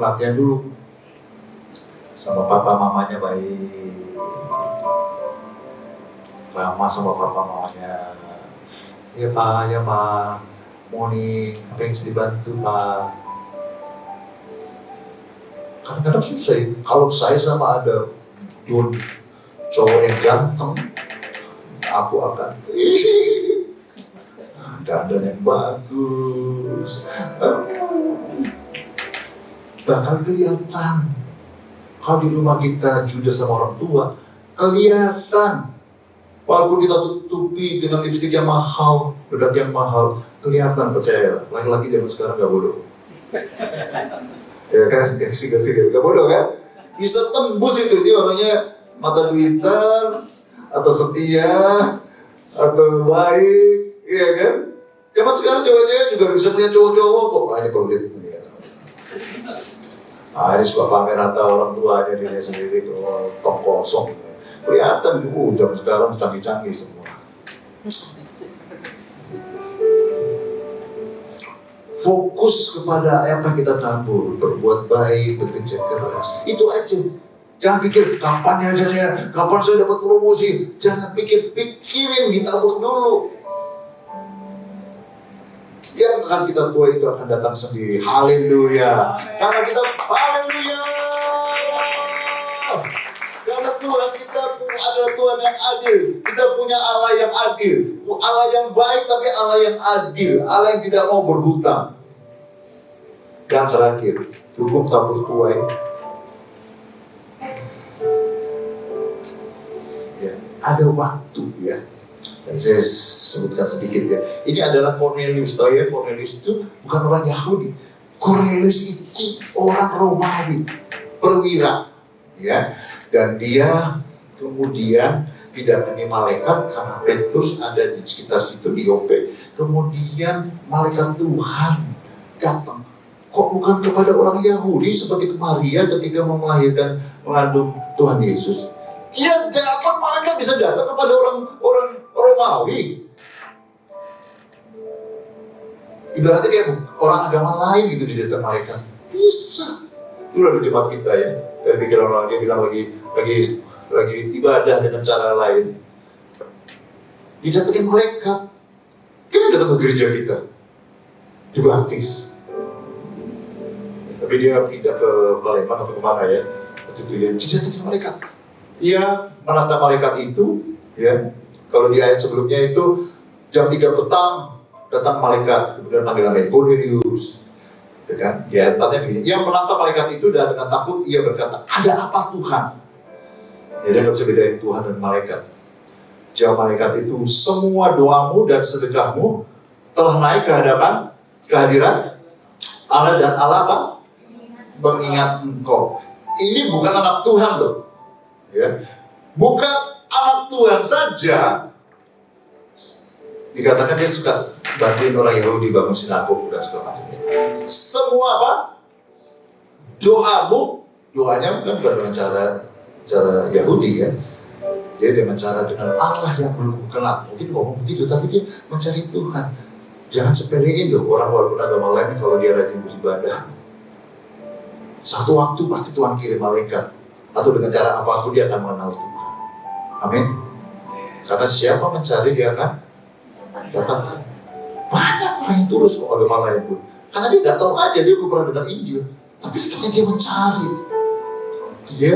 Latihan dulu sama papa mamanya baik. Ramah sama papa mamanya. Ya pak, ya ma, mau nih, apa yang bisa dibantu pak? Kadang-kadang susah ya. Kalau saya sama ada cowok yang ganteng, aku akan dandan yang bagus, bakal kelihatan. Kalau di rumah kita judes sama orang tua, kelihatan. Walaupun kita tutupi dengan lipstik yang mahal, bedak yang mahal, kelihatan, percaya. Laki-laki zaman sekarang gak bodoh. Ya kan, gak bodoh kan? Bisa tembus itu, dia orangnya mata duitan, atau setia, atau baik, iya kan? Zaman sekarang cewek-cewek juga bisa lihat cowok-cowok kok. Ini kalau lihat ini ya. Ini suka pamer harta orang tuanya, dirinya sendiri, top kosong gitu. Kelihatan, jam sekarang canggih-canggih semua. Fokus kepada apa yang kita tabur, berbuat baik, bekerja keras, itu aja. Jangan pikir kapan ya, kapan saya dapat promosi. Jangan pikirin, ditabur dulu. Yang akan kita tuai itu akan datang sendiri. Haleluya. Karena kita, haleluya. Karena Tuhan kita adalah Tuhan yang adil. Kita punya Allah yang adil. Allah yang baik tapi Allah yang adil. Allah yang tidak mau berhutang. Dan terakhir, hukum tabur tuai. Ya, ada waktu ya. Dan saya sebutkan sedikit ya. Ini adalah Cornelius. Tahu ya, Cornelius itu bukan orang Yahudi. Cornelius itu orang Romawi, perwira. Ya, dan dia kemudian didatangi malaikat karena Petrus ada di sekitar situ di Yope. Kemudian malaikat Tuhan datang. Kok bukan kepada orang Yahudi seperti Maria ketika mau mengandung Tuhan Yesus? Dia dapat, malaikat bisa datang kepada orang Romawi. Ibaratnya kayak orang agama lain gitu didatang malaikat. Bisa. Itu ada jemaat kita ya. Dari pikiran orang dia bilang lagi ibadah dengan cara lain. Didatengin malaikat. Kan datang ke gereja kita. Dibaptis. Tapi dia pindah ke Palembang atau kemana ya. Waktu itu ya. Didatengin malaikat. Ia menatap malaikat itu ya. Kalau di ayat sebelumnya itu jam 3 petang datang malaikat, kemudian panggil namanya Cornelius. Gitu kan? Ya, tempatnya begini. Ia menatap malaikat itu dan dengan takut ia berkata, ada apa Tuhan? Ya, dia nggak bisa bedain Tuhan dan malaikat. Jawab malaikat itu, semua doamu dan sedekahmu telah naik ke hadapan kehadiran Allah dan Allah apa? Mengingat engkau. Ini bukan anak Tuhan loh. Ya. Bukan anak Tuhan saja. Dikatakan dia suka bantuin orang Yahudi bangun sinagog dan segala macamnya. Semua apa? Doanya bukan dengan cara Yahudi ya. Dia dengan Allah yang belum kenal. Mungkin ngomong begitu, tapi dia mencari Tuhan. Jangan sepelein loh orang walaupun agama lain kalau dia rajin beribadah. Satu waktu pasti Tuhan kirim malaikat. Atau dengan cara apapun dia akan mengenal Tuhan. Amin. Karena siapa mencari dia akan dapat. Banyak orang yang tulus kok agama lain pun. Karena dia nggak tahu aja, dia belum pernah dengar Injil. Tapi sebenarnya dia mencari. Dia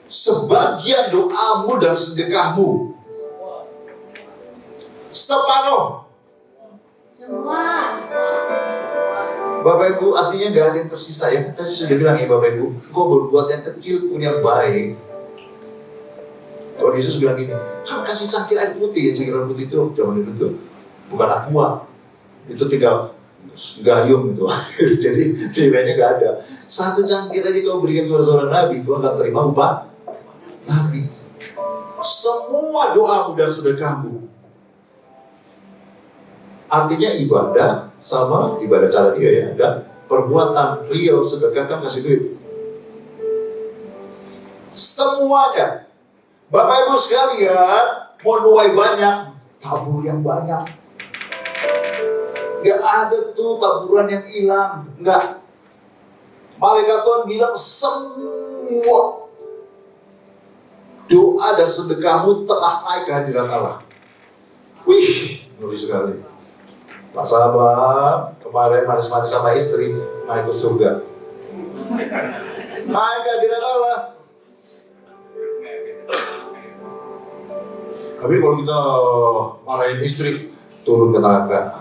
sebagian doamu dan sedekahmu. Separuh. Semua. Bapak Ibu, aslinya nggak ada yang tersisa ya. Tadi sudah bilang ya Bapak Ibu, kau berbuat yang kecil pun yang baik. Kalau Yesus bilang gini, kan kasih cangkir air putih ya, cangkir air putih itu zaman itu tuh bukan aqua, itu tinggal gayung gitu. Jadi nilainya nggak ada. Satu cangkir aja kau berikan kepada seorang nabi, kau akan terima upah nabi. Semua doamu dan sedekahmu. Artinya ibadah sama ibadah cara dia ya, dan perbuatan real sedekah kan kasih duit. Semuanya. Bapak Ibu sekalian, mau nuai banyak, tabur yang banyak. Gak ada tuh taburan yang hilang, enggak. Malaikat Tuhan bilang semua doa dan sedekahmu telah naik ke hadirat Allah. Wih, ngeri sekali. Pak sahabat, kemarin manis-manis sama istri, naik ke surga. Naik ke hadirat Allah. Tapi kalau kita marahin istri, turun ke neraka.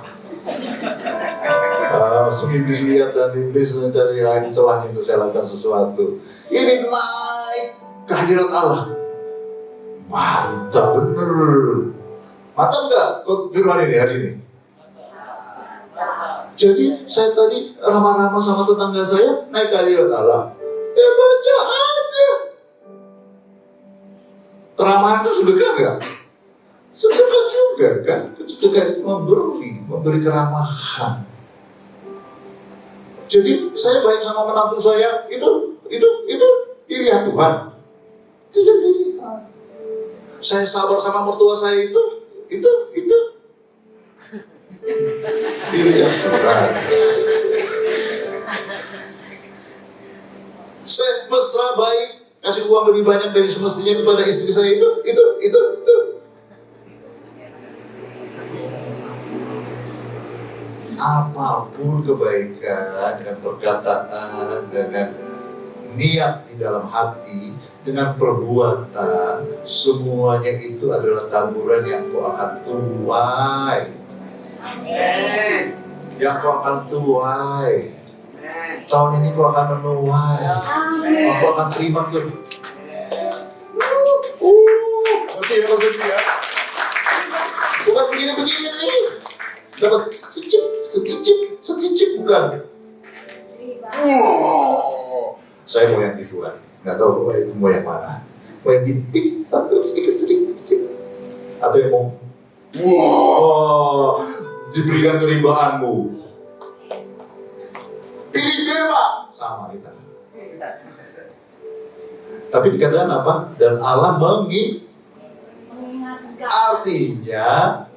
Iblis lihat dan iblis mencari celah untuk saya lakukan sesuatu. Ini naik ke hadirat Allah. Mantap bener. Mantap nggak firman ini hari ini? Jadi saya tadi ramah-ramah sama tetangga saya, naik ke hadirat Allah. Baca aja. Keramahan itu sedekah nggak? Sedekah juga kan? Sedekah memberi keramahan. Jadi saya baik sama menantu saya, itu dilihat Tuhan. Tidak dilihat. Saya sabar sama mertua saya itu. Pilih yang Tuhan. Saya mesra baik, kasih uang lebih banyak dari semestinya kepada istri saya itu. Apapun kebaikan dengan perkataan, dengan niat di dalam hati, dengan perbuatan, semuanya itu adalah taburan yang kau akan tuai. Amen. Yang kau akan tuai. Tahun ini kau akan menuai. Kau akan terima ke. Ngerti ya maksudnya ya? Bukan begini-begini nih. Dapat secicip, bukan. Saya mau yang gituan. Nggak tahu mau yang mana. Mau yang bintik, satu sedikit. Atau yang mau diberikan keribaanmu. Pilih bebas. Sama kita. Tapi dikatakan apa? Dan Allah mengingatkan. Artinya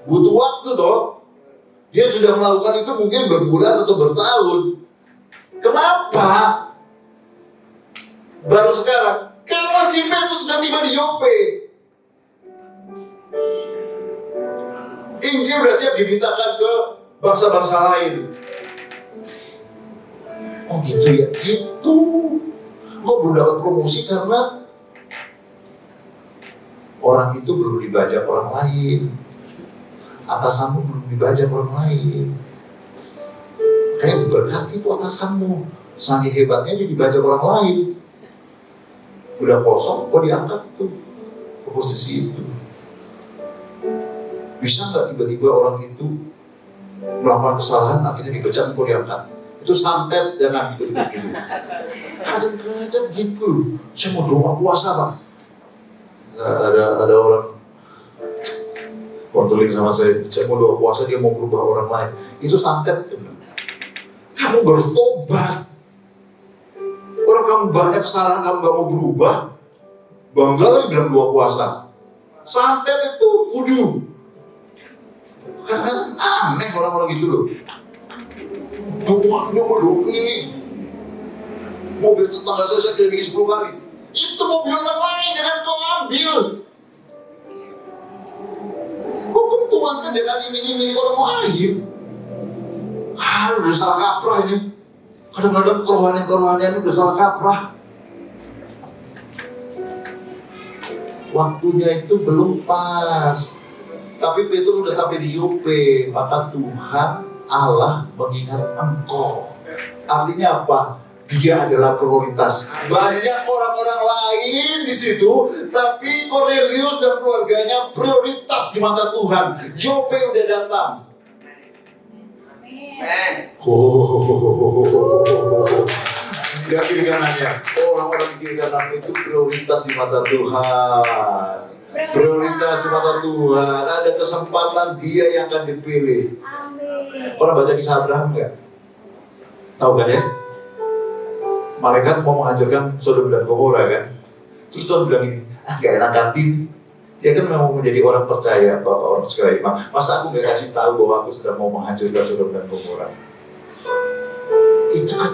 butuh waktu dong. Dia sudah melakukan itu mungkin berbulan atau bertahun. Kenapa? Baru sekarang. Karena si Petrus sudah tiba di Yope. Injil sudah siap diberitakan ke bangsa-bangsa lain. Oh gitu ya? Gitu. Kok belum dapat promosi karena orang itu belum dibajak orang lain. Atasanmu belum dibajak orang lain. Kayak berkati itu atasanmu. Saking hebatnya dia dibajak orang lain. Udah kosong, kok diangkat tuh ke posisi itu. Bisa nggak tiba-tiba orang itu melakukan kesalahan, akhirnya dipecat, kok diangkat? Itu santet, jangan tiba-tiba gitu. Kadang-kadang gitu. Saya mau doa puasa Pak. Ada orang konseling sama saya mau doa puasa, dia mau berubah orang lain. Itu santet. Kamu baru tobat. Orang kamu banyak kesalahan, kamu gak mau berubah. Bangga lagi bilang doa puasa. Santet itu voodoo. Karena aneh orang-orang gitu loh. Doa keliling. Mobil tetangga saya keliling 10 kali. Itu mobil orang lain, jangan kau ambil. Hukum Tuhan kan jangan ini orang lain. Udah salah kaprah ini. Kadang-kadang kerohanian udah salah kaprah. Waktunya itu belum pas. Tapi Petrus sudah sampai di Yope, maka Tuhan Allah mengingat engkau. Artinya apa? Dia adalah prioritas. Banyak orang-orang lain di situ, tapi Cornelius dan keluarganya prioritas di mata Tuhan. Yope udah datang. Gak kiri kanannya. Orang-orang di kiri kanan itu prioritas di mata Tuhan. Prioritas di mata Tuhan. Ada kesempatan dia yang akan dipilih. Pernah baca kisah Abraham nggak? Tahu kan ya? Malaikat mau menghancurkan Sodom dan Gomora kan? Terus Tuhan bilang ini, gak enak hati. Dia kan memang menjadi orang percaya, Bapak orang sekalian. Masa aku gak kasih tahu bahwa aku sedang mau menghancurkan Sodom dan Gomora? Itu kan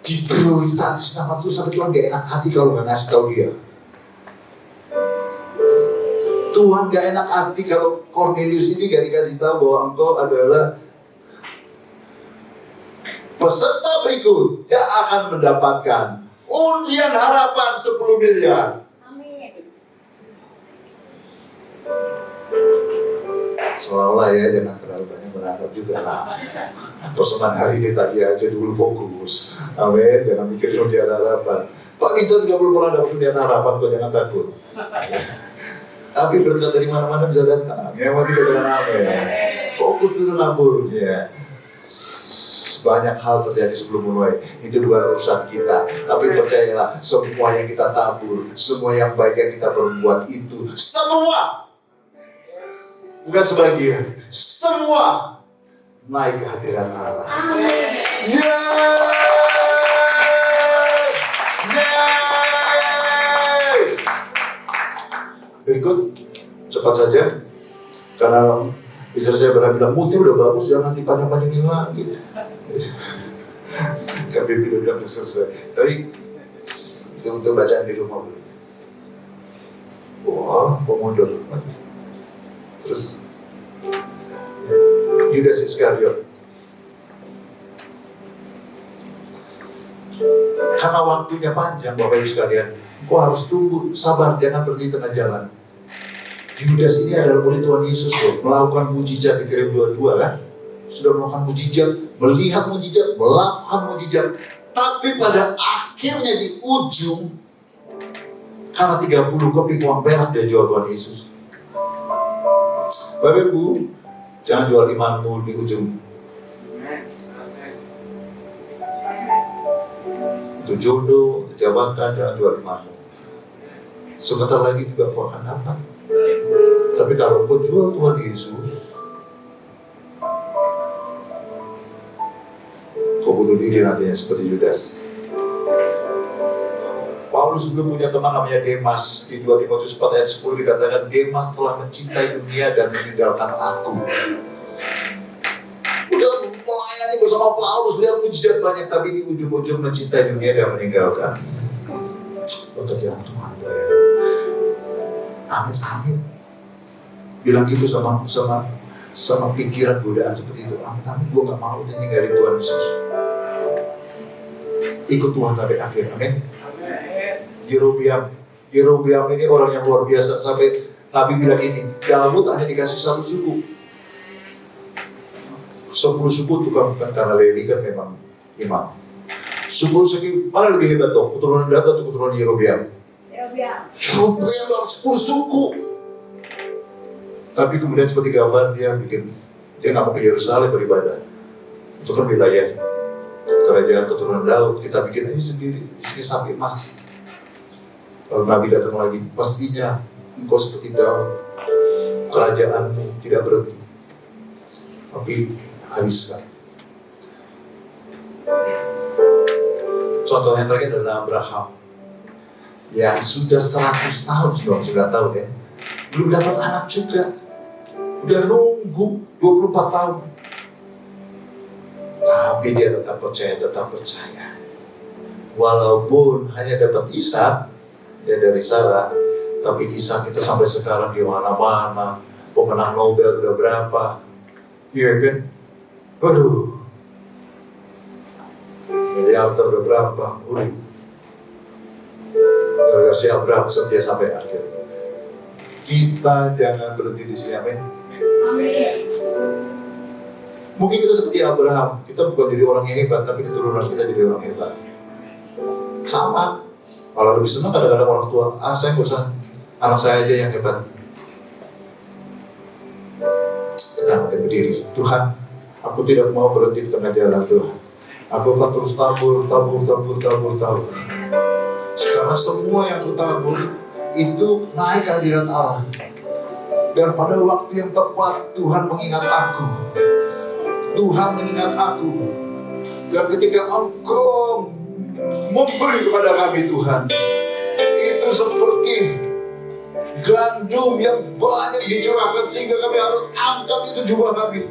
diprioritasis nama Tuhan, sampai Tuhan gak enak hati kalau gak ngasih tahu dia. Tuhan gak enak hati kalau Cornelius ini gak dikasih tahu bahwa engkau adalah peserta berikut yang akan mendapatkan undian harapan 10 miliar. Amin. Seolah-olah ya, jangan terlalu banyak berharap juga lah. Persembahan hari ini tadi aja dulu fokus. Amin, jangan mikirin undian harapan. Pak Ginson juga belum pernah dapat undian harapan, kok jangan takut. Tapi berkat dari mana-mana bisa datang. Ya, mau tidak dengan amin. Fokus dulu naburnya. Banyak hal terjadi sebelum mulai. Itu bukan urusan kita. Tapi percayalah, semua yang kita tabur, semua yang baik yang kita perbuat itu, semua, bukan sebagian, semua naik ke hadirat Allah. Yeay! Yeay! bilang moodnya udah bagus, jangan dipanjang-panjangin lagi. KBB udah bilang selesai. Tapi untuk bacaan di rumah boleh. Wah, kok mundur. Terus Yudas Iskariot. Karena waktunya panjang, Bapak Ibu sekalian, kau harus tunggu, sabar, jangan berhenti tengah jalan. Yudas ini adalah murid Tuhan Yesus loh, melakukan mujizat, dikirim dua-dua kan? Sudah melakukan mujizat, melihat mujizat, melakukan mujizat. Tapi pada akhirnya di ujung, karena 30 keping uang perak dia jual Tuhan Yesus. Bapak Ibu, jangan jual imanmu di ujung. Untuk jodoh, jabatan, jangan jual imanmu. Sebentar lagi juga kau akan dapat. Tapi kalau kau jual Tuhan Yesus, kau bunuh diri nantinya seperti Yudas. Paulus belum punya teman namanya Demas. Di 2 Timotius 4 ayat 10 dikatakan, Demas telah mencintai dunia dan meninggalkan aku. Udah melayani bersama Paulus, lihat mujizat banyak, tapi di ujung-ujung mencintai dunia dan meninggalkan pekerjaan Tuhan. Amin. Bilang gitu sama pikiran godaan seperti itu. Amin. Gue gak mau ninggalin Tuhan Yesus. Ikut Tuhan sampai akhir. Amin. Yerobeam ini orang yang luar biasa. Sampai Nabi bilang ini, Daud hanya dikasih 1 suku. 10 suku itu kan bukan karena Lewi kan memang imam. 10 suku mana lebih hebat dong? Keturunan Daud atau keturunan Yerobeam? Yerobeam 10 suku. Tapi kemudian seperti gambar dia nggak mau ke Yerusalem beribadah. Itu kan wilayah kerajaan keturunan Daud. Kita bikin aja sendiri. Di sini sapi emas. Kalau Nabi datang lagi, pastinya engkau seperti Daud. Kerajaanmu tidak berhenti, tapi habiskan. Contoh yang terakhir adalah Abraham. Yang sudah 100 tahun, 99 tahun ya. Belum dapat anak juga. Udah nunggu 24 tahun. Tapi dia tetap percaya. Walaupun hanya dapat Ishak ya dari Sarah, tapi Ishak itu sampai sekarang di mana-mana. Pemenang Nobel udah berapa? Iya kan? Waduh. Miliarder udah berapa? Gara-gara si Abraham setia sampai akhir. Kita jangan berhenti di sini, amin. Mungkin kita seperti Abraham, kita bukan jadi orang yang hebat, tapi keturunan kita jadi orang hebat. Sama, malah lebih senang kadang-kadang orang tua, saya nggak usah, anak saya aja yang hebat. Kita akan berdiri, Tuhan, aku tidak mau berhenti di tengah jalan Tuhan. Aku akan terus tabur. Karena semua yang aku tabur itu naik kehadiran Allah. Dan pada waktu yang tepat Tuhan mengingat aku. Dan ketika Engkau memberi kepada kami Tuhan, itu seperti gandum yang banyak dicurahkan sehingga kami harus angkat itu jubah kami.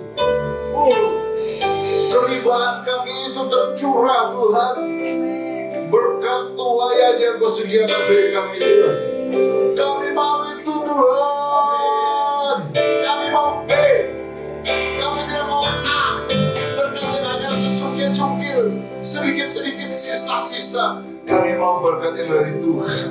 Keribahan kami itu tercurah Tuhan. Berkat Tuhan yang Kau sediakan bagi kami Tuhan. Kami mau itu Tuhan. Kami mau B. Kami tidak mau A. Berkat yang hanya secungkil-cungkil, sedikit-sedikit sisa-sisa. Kami mau berkat yang dari Tuhan.